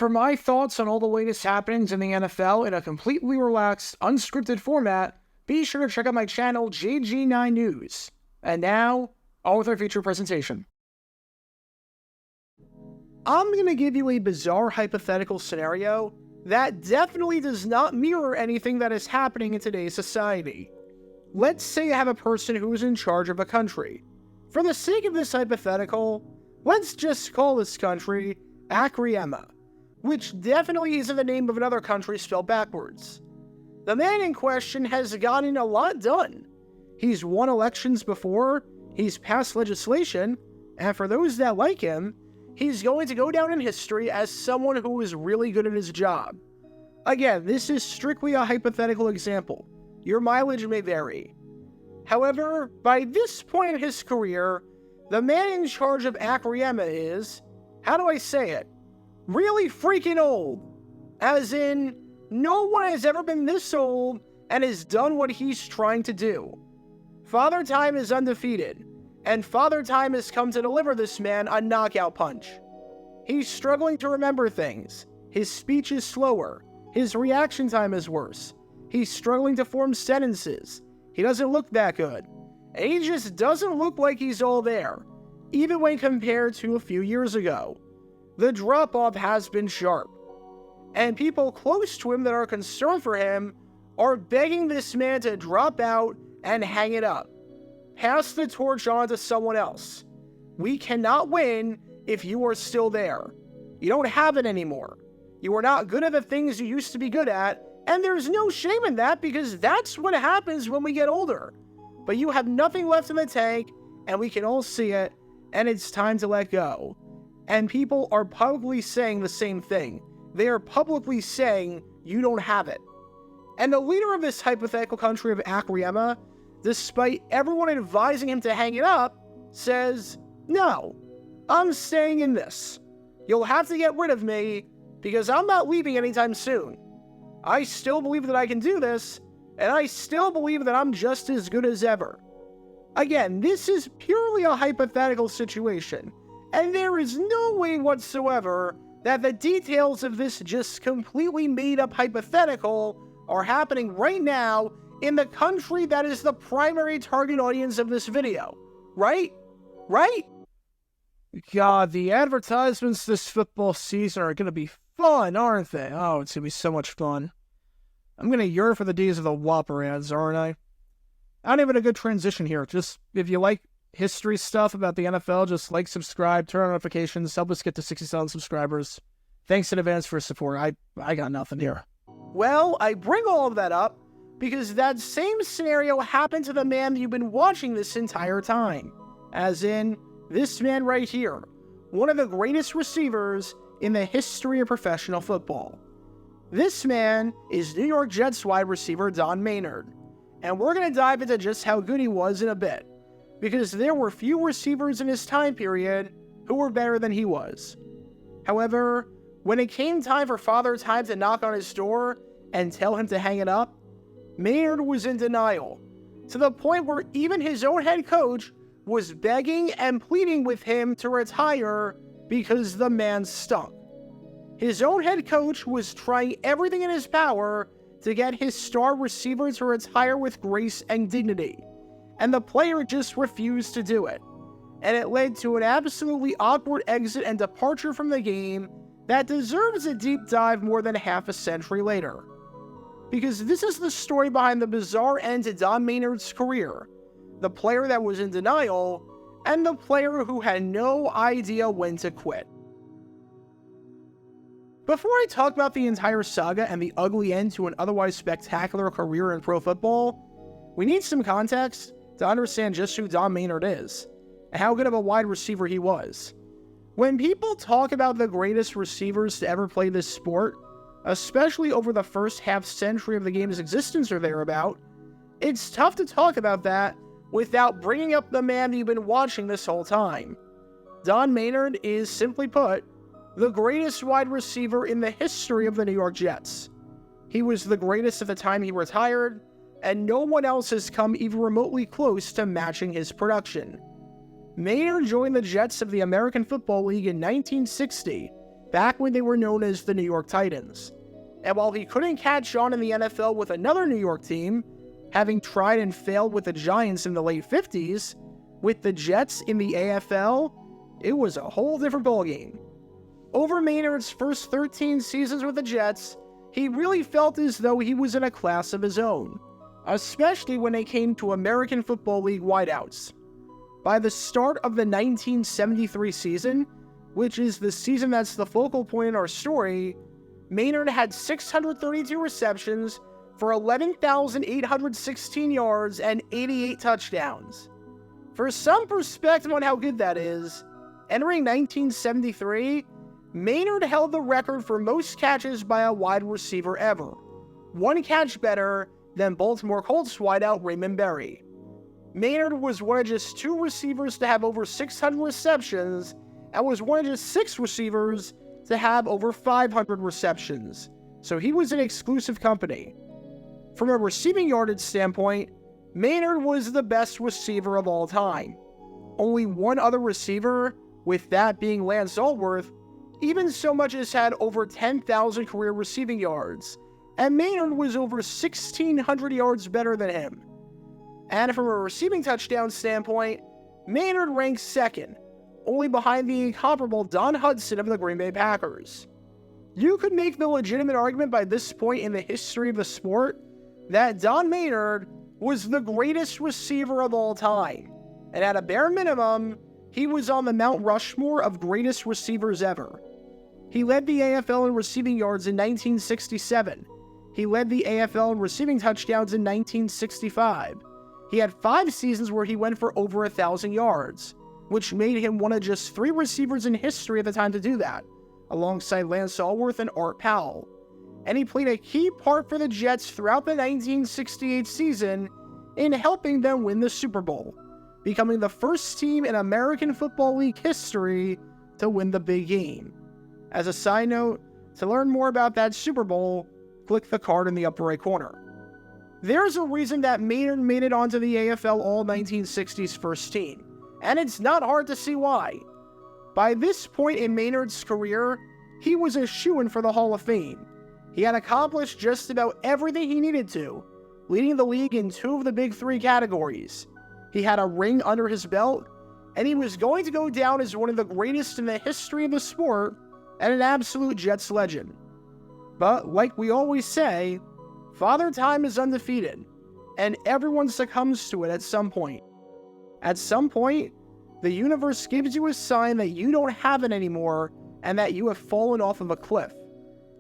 For my thoughts on all the latest happenings in the NFL in a completely relaxed, unscripted format, be sure to check out my channel, JG9 News. And now, on with our feature presentation. I'm going to give you a bizarre hypothetical scenario that definitely does not mirror anything that is happening in today's society. Let's say you have a person who is in charge of a country. For the sake of this hypothetical, let's just call this country Akriema, which definitely isn't the name of another country spelled backwards. The man in question has gotten a lot done. He's won elections before, he's passed legislation, and for those that like him, he's going to go down in history as someone who is really good at his job. Again, this is strictly a hypothetical example. Your mileage may vary. However, by this point in his career, the man in charge of Akriema is, how do I say it, really freaking old. As in, no one has ever been this old and has done what he's trying to do. Father Time is undefeated, and Father Time has come to deliver this man a knockout punch. He's struggling to remember things. His speech is slower. His reaction time is worse. He's struggling to form sentences. He doesn't look that good. And he just doesn't look like he's all there, even when compared to a few years ago. The drop-off has been sharp. And people close to him that are concerned for him are begging this man to drop out and hang it up. Pass the torch on to someone else. We cannot win if you are still there. You don't have it anymore. You are not good at the things you used to be good at, and there's no shame in that because that's what happens when we get older. But you have nothing left in the tank, and we can all see it, and it's time to let go. And people are publicly saying the same thing. They are publicly saying, you don't have it. And the leader of this hypothetical country of Akriema, despite everyone advising him to hang it up, says, no, I'm staying in this. You'll have to get rid of me because I'm not leaving anytime soon. I still believe that I can do this, and I still believe that I'm just as good as ever. Again, this is purely a hypothetical situation, and there is no way whatsoever that the details of this just completely made-up hypothetical are happening right now in the country that is the primary target audience of this video. Right? Right? God, the advertisements this football season are going to be fun, aren't they? Oh, it's going to be so much fun. I'm going to yearn for the days of the Whopper ads, aren't I? Not even a good transition here. Just, if you like history stuff about the NFL, just like, subscribe, turn on notifications, help us get to 60,000 subscribers. Thanks in advance for support. I got nothing here. Well, I bring all of that up because that same scenario happened to the man that you've been watching this entire time. As in, this man right here, one of the greatest receivers in the history of professional football. This man is New York Jets wide receiver Don Maynard, and we're going to dive into just how good he was in a bit, because there were few receivers in his time period who were better than he was. However, when it came time for Father Time to knock on his door and tell him to hang it up, Maynard was in denial, to the point where even his own head coach was begging and pleading with him to retire because the man stunk. His own head coach was trying everything in his power to get his star receiver to retire with grace and dignity, and the player just refused to do it. And it led to an absolutely awkward exit and departure from the game that deserves a deep dive more than half a century later. Because this is the story behind the bizarre end to Don Maynard's career, the player that was in denial, and the player who had no idea when to quit. Before I talk about the entire saga and the ugly end to an otherwise spectacular career in pro football, we need some context to understand just who Don Maynard is, and how good of a wide receiver he was. When people talk about the greatest receivers to ever play this sport, especially over the first half century of the game's existence or thereabout, it's tough to talk about that without bringing up the man that you've been watching this whole time. Don Maynard is, simply put, the greatest wide receiver in the history of the New York Jets. He was the greatest at the time he retired, and no one else has come even remotely close to matching his production. Maynard joined the Jets of the American Football League in 1960 back when they were known as the New York Titans. And while he couldn't catch on in the NFL with another New York team, having tried and failed with the Giants in the late 50s, with the Jets in the AFL, it was a whole different ballgame. Over Maynard's first 13 seasons with the Jets, he really felt as though he was in a class of his own, especially when it came to American Football League wideouts. By the start of the 1973 season, which is the season that's the focal point in our story, Maynard had 632 receptions for 11,816 yards and 88 touchdowns. For some perspective on how good that is, entering 1973, Maynard held the record for most catches by a wide receiver ever, one catch better than Baltimore Colts wideout Raymond Berry. Maynard was one of just 2 receivers to have over 600 receptions and was one of just 6 receivers to have over 500 receptions, so he was in exclusive company. From a receiving yardage standpoint, Maynard was the best receiver of all time. Only one other receiver, with that being Lance Allworth, even so much as had over 10,000 career receiving yards, and Maynard was over 1,600 yards better than him. And from a receiving touchdown standpoint, Maynard ranks second, only behind the incomparable Don Hudson of the Green Bay Packers. You could make the legitimate argument by this point in the history of the sport that Don Maynard was the greatest receiver of all time, and at a bare minimum, he was on the Mount Rushmore of greatest receivers ever. He led the AFL in receiving yards in 1967. He led the AFL in receiving touchdowns in 1965. He had 5 seasons where he went for over 1,000 yards, which made him one of just 3 receivers in history at the time to do that, alongside Lance Allworth and Art Powell. And he played a key part for the Jets throughout the 1968 season in helping them win the Super Bowl, becoming the first team in American Football League history to win the big game. As a side note, to learn more about that Super Bowl, click the card in the upper right corner. There's a reason that Maynard made it onto the AFL All-1960s first team, and it's not hard to see why. By this point in Maynard's career, he was a shoo-in for the Hall of Fame. He had accomplished just about everything he needed to, leading the league in 2 of the big 3 categories. He had a ring under his belt, and he was going to go down as one of the greatest in the history of the sport and an absolute Jets legend. But like we always say, Father Time is undefeated, and everyone succumbs to it at some point. At some point, the universe gives you a sign that you don't have it anymore and that you have fallen off of a cliff,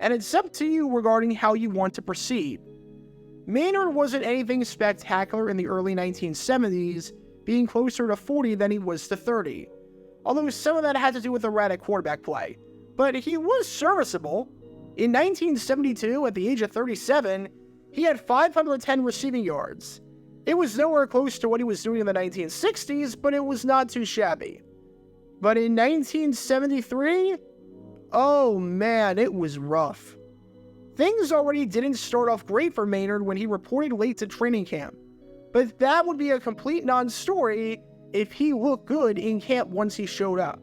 and it's up to you regarding how you want to proceed. Maynard wasn't anything spectacular in the early 1970s, being closer to 40 than he was to 30, although some of that had to do with erratic quarterback play, but he was serviceable. In 1972, at the age of 37, he had 510 receiving yards. It was nowhere close to what he was doing in the 1960s, but it was not too shabby. But in 1973, oh man, it was rough. Things already didn't start off great for Maynard when he reported late to training camp, but that would be a complete non-story if he looked good in camp once he showed up.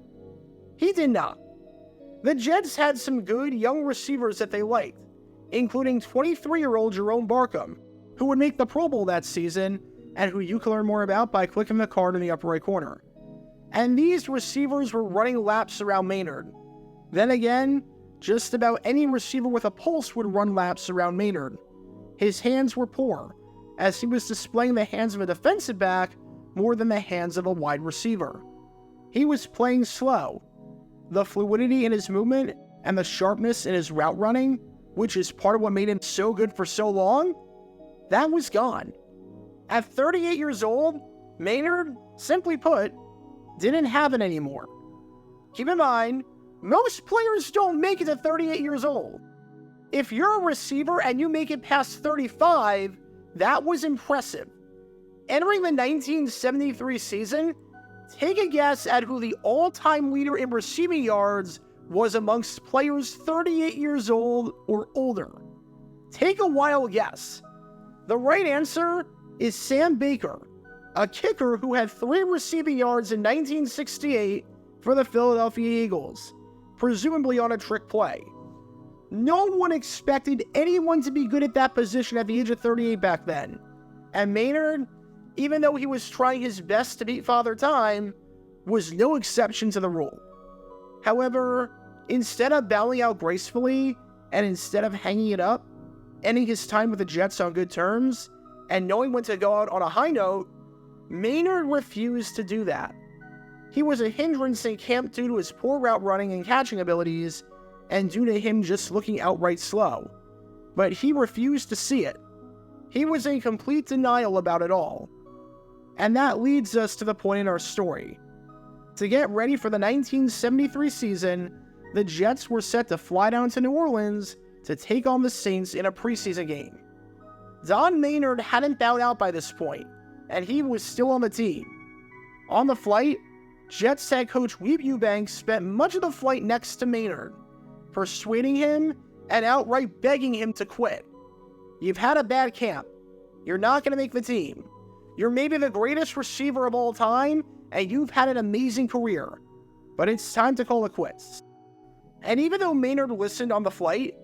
He did not. The Jets had some good young receivers that they liked, including 23-year-old Jerome Barkham, who would make the Pro Bowl that season, and who you can learn more about by clicking the card in the upper right corner. And these receivers were running laps around Maynard. Then again, just about any receiver with a pulse would run laps around Maynard. His hands were poor, as he was displaying the hands of a defensive back more than the hands of a wide receiver. He was playing slow. The fluidity in his movement and the sharpness in his route running, which is part of what made him so good for so long, that was gone. At 38 years old, Maynard, simply put, didn't have it anymore. Keep in mind, most players don't make it to 38 years old. If you're a receiver and you make it past 35, that was impressive. Entering the 1973 season, take a guess at who the all-time leader in receiving yards was amongst players 38 years old or older. Take a wild guess. The right answer is Sam Baker, a kicker who had 3 receiving yards in 1968 for the Philadelphia Eagles. presumably on a trick play. No one expected anyone to be good at that position at the age of 38 back then. And Maynard, even though he was trying his best to beat Father Time, was no exception to the rule. However, instead of bowing out gracefully, and instead of hanging it up, ending his time with the Jets on good terms, and knowing when to go out on a high note, Maynard refused to do that. He was a hindrance in camp due to his poor route running and catching abilities, and due to him just looking outright slow. But he refused to see it. He was in complete denial about it all. And that leads us to the point in our story. To get ready for the 1973 season, the Jets were set to fly down to New Orleans to take on the Saints in a preseason game. Don Maynard hadn't bowed out by this point, and he was still on the team. On the flight, Jets head coach Weeb Ewbank spent much of the flight next to Maynard, persuading him and outright begging him to quit. You've had a bad camp. You're not going to make the team. You're maybe the greatest receiver of all time, and you've had an amazing career. But it's time to call it quits. And even though Maynard listened on the flight,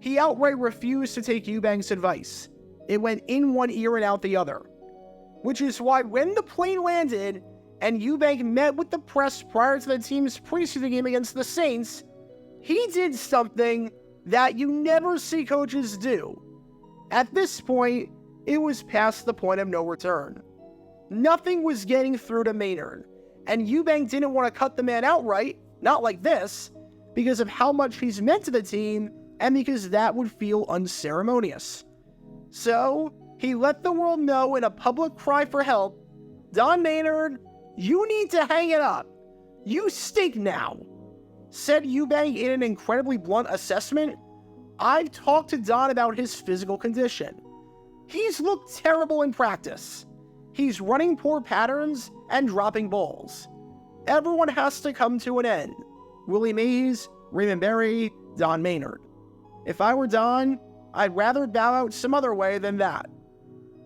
he outright refused to take Eubank's advice. It went in one ear and out the other. Which is why when the plane landed and Eubank met with the press prior to the team's preseason game against the Saints, he did something that you never see coaches do. At this point, it was past the point of no return. Nothing was getting through to Maynard, and Eubank didn't want to cut the man outright, not like this, because of how much he's meant to the team, and because that would feel unceremonious. So, he let the world know in a public cry for help, "Don Maynard, you need to hang it up. You stink now." Said Eubank in an incredibly blunt assessment, "I've talked to Don about his physical condition. He's looked terrible in practice. He's running poor patterns and dropping balls. Everyone has to come to an end. Willie Mays, Raymond Berry, Don Maynard. If I were Don, I'd rather bow out some other way than that."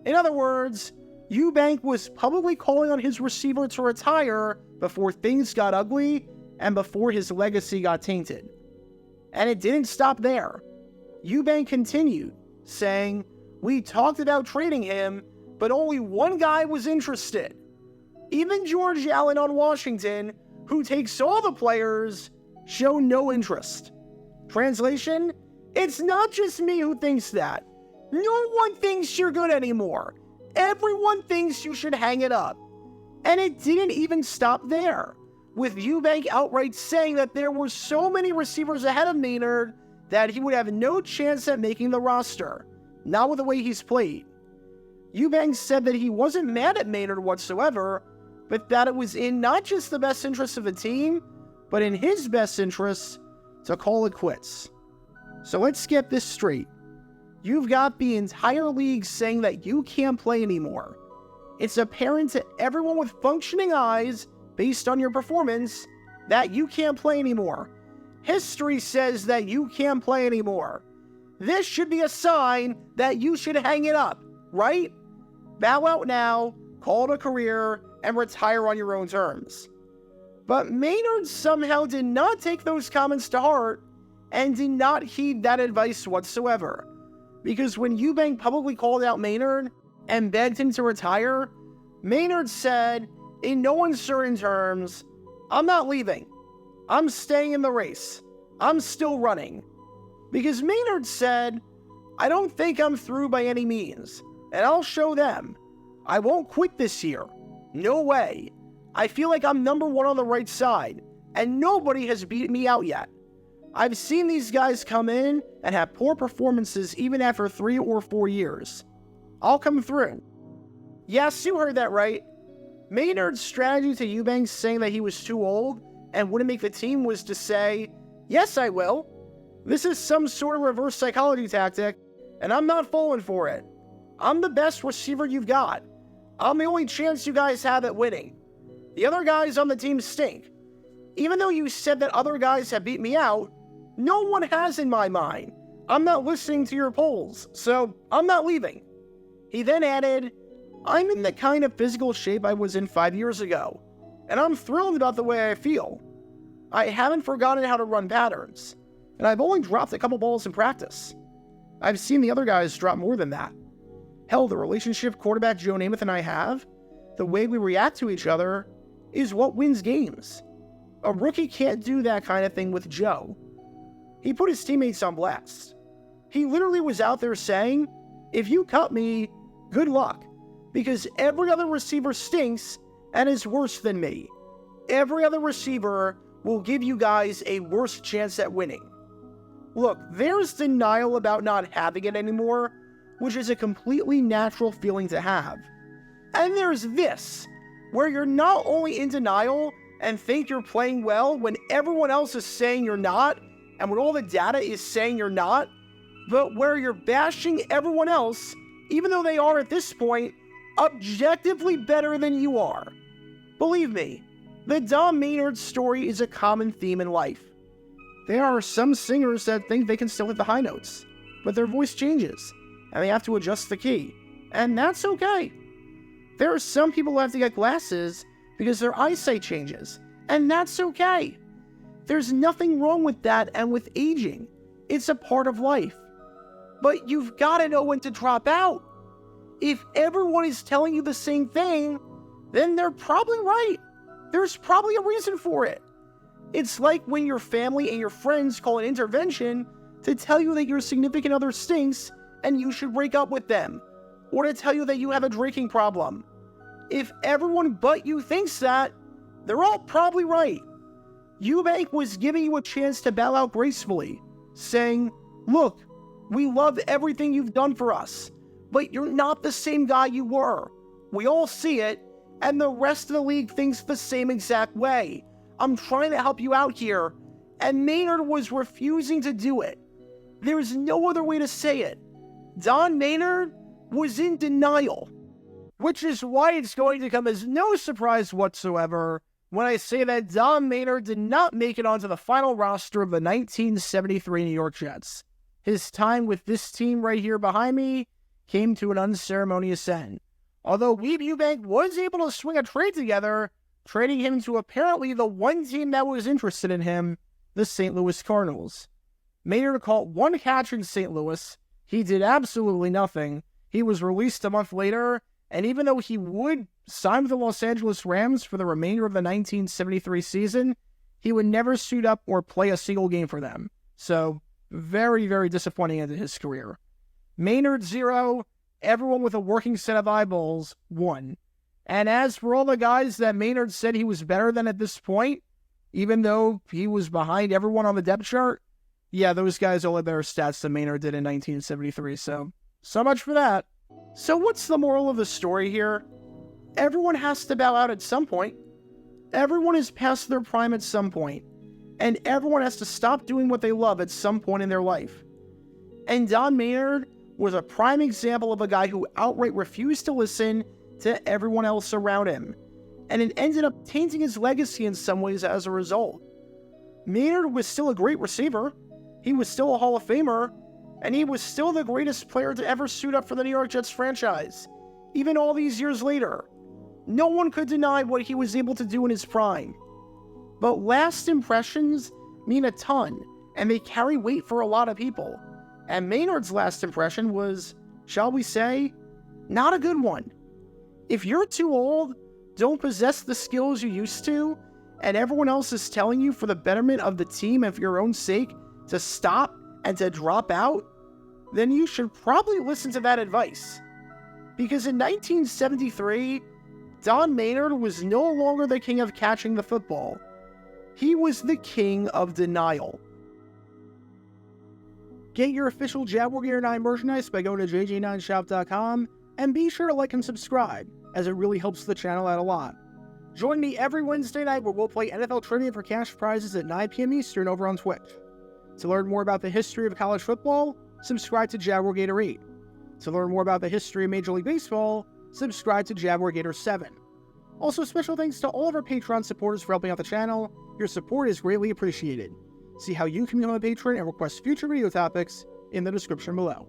In other words, Eubank was publicly calling on his receiver to retire before things got ugly and before his legacy got tainted. And it didn't stop there. Eubank continued, saying, "We talked about trading him, but only one guy was interested. Even George Allen on Washington, who takes all the players, showed no interest." Translation, it's not just me who thinks that. No one thinks you're good anymore. Everyone thinks you should hang it up. And it didn't even stop there, with Eubank outright saying that there were so many receivers ahead of Maynard that he would have no chance at making the roster, not with the way he's played. Eubank said that he wasn't mad at Maynard whatsoever, but that it was in not just the best interest of the team, but in his best interest to call it quits. So let's get this straight. You've got the entire league saying that you can't play anymore. It's apparent to everyone with functioning eyes, based on your performance, that you can't play anymore. History says that you can't play anymore. This should be a sign that you should hang it up, right? Bow out now, call it a career, and retire on your own terms. But Maynard somehow did not take those comments to heart and did not heed that advice whatsoever. Because when Eubank publicly called out Maynard and begged him to retire, Maynard said, in no uncertain terms, "I'm not leaving. I'm staying in the race. I'm still running." Because Maynard said, "I don't think I'm through by any means, and I'll show them. I won't quit this year. No way. I feel like I'm number one on the right side, and nobody has beat me out yet. I've seen these guys come in and have poor performances even after 3 or 4 years. I'll come through." Yes, you heard that right. Maynard's strategy to Eubank saying that he was too old and wouldn't make the team was to say, "Yes, I will. This is some sort of reverse psychology tactic, and I'm not falling for it. I'm the best receiver you've got. I'm the only chance you guys have at winning. The other guys on the team stink. Even though you said that other guys have beat me out, no one has in my mind. I'm not listening to your polls, so I'm not leaving." He then added, "I'm in the kind of physical shape I was in 5 years ago, and I'm thrilled about the way I feel. I haven't forgotten how to run patterns, and I've only dropped a couple balls in practice. I've seen the other guys drop more than that. Hell, the relationship quarterback Joe Namath and I have, the way we react to each other, is what wins games. A rookie can't do that kind of thing with Joe. He put his teammates on blast. He literally was out there saying, if you cut me, good luck, because every other receiver stinks and is worse than me. Every other receiver will give you guys a worse chance at winning. Look, there's denial about not having it anymore, which is a completely natural feeling to have. And there's this, where you're not only in denial and think you're playing well when everyone else is saying you're not, and when all the data is saying you're not, but where you're bashing everyone else, even though they are at this point, objectively better than you are. Believe me, the Don Maynard story is a common theme in life. There are some singers that think they can still hit the high notes, but their voice changes, and they have to adjust the key, and that's okay. There are some people who have to get glasses because their eyesight changes, and that's okay. There's nothing wrong with that and with aging. It's a part of life. But you've got to know when to drop out. If everyone is telling you the same thing, then they're probably right. There's probably a reason for it. It's like when your family and your friends call an intervention to tell you that your significant other stinks and you should break up with them, or to tell you that you have a drinking problem. If everyone but you thinks that, they're all probably right. Eubank was giving you a chance to bow out gracefully, saying, look, we love everything you've done for us, but you're not the same guy you were. We all see it, and the rest of the league thinks the same exact way. I'm trying to help you out here, and Maynard was refusing to do it. There's no other way to say it. Don Maynard was in denial, which is why it's going to come as no surprise whatsoever when I say that Don Maynard did not make it onto the final roster of the 1973 New York Jets. His time with this team right here behind me came to an unceremonious end. Although Weeb Ewbank was able to swing a trade together, trading him to apparently the one team that was interested in him, the St. Louis Cardinals. Maynard caught one catch in St. Louis. He did absolutely nothing. He was released a month later, and even though he would sign with the Los Angeles Rams for the remainder of the 1973 season, he would never suit up or play a single game for them. So, very, very disappointing end to his career. Maynard 0, everyone with a working set of eyeballs 1. And as for all the guys that Maynard said he was better than at this point, even though he was behind everyone on the depth chart, yeah, those guys all had better stats than Maynard did in 1973, so much for that. So what's the moral of the story here? Everyone has to bow out at some point. Everyone is past their prime at some point. And everyone has to stop doing what they love at some point in their life. And Don Maynard was a prime example of a guy who outright refused to listen to everyone else around him. And it ended up tainting his legacy in some ways as a result. Maynard was still a great receiver. He was still a Hall of Famer. And he was still the greatest player to ever suit up for the New York Jets franchise. Even all these years later. No one could deny what he was able to do in his prime. But last impressions mean a ton, and they carry weight for a lot of people. And Maynard's last impression was, shall we say, not a good one. If you're too old, don't possess the skills you used to, and everyone else is telling you for the betterment of the team and for your own sake to stop and to drop out, then you should probably listen to that advice. Because in 1973, Don Maynard was no longer the king of catching the football. He was the king of denial. Get your official Jaguar Gator 9 merchandise by going to jj9shop.com, and be sure to like and subscribe, as it really helps the channel out a lot. Join me every Wednesday night where we'll play NFL Trivia for cash prizes at 9 p.m. Eastern over on Twitch. To learn more about the history of college football, subscribe to Jaguar Gator 8. To learn more about the history of Major League Baseball, subscribe to Jaguar Gator 7. Also, special thanks to all of our Patreon supporters for helping out the channel. Your support is greatly appreciated. See how you can become a patron and request future video topics in the description below.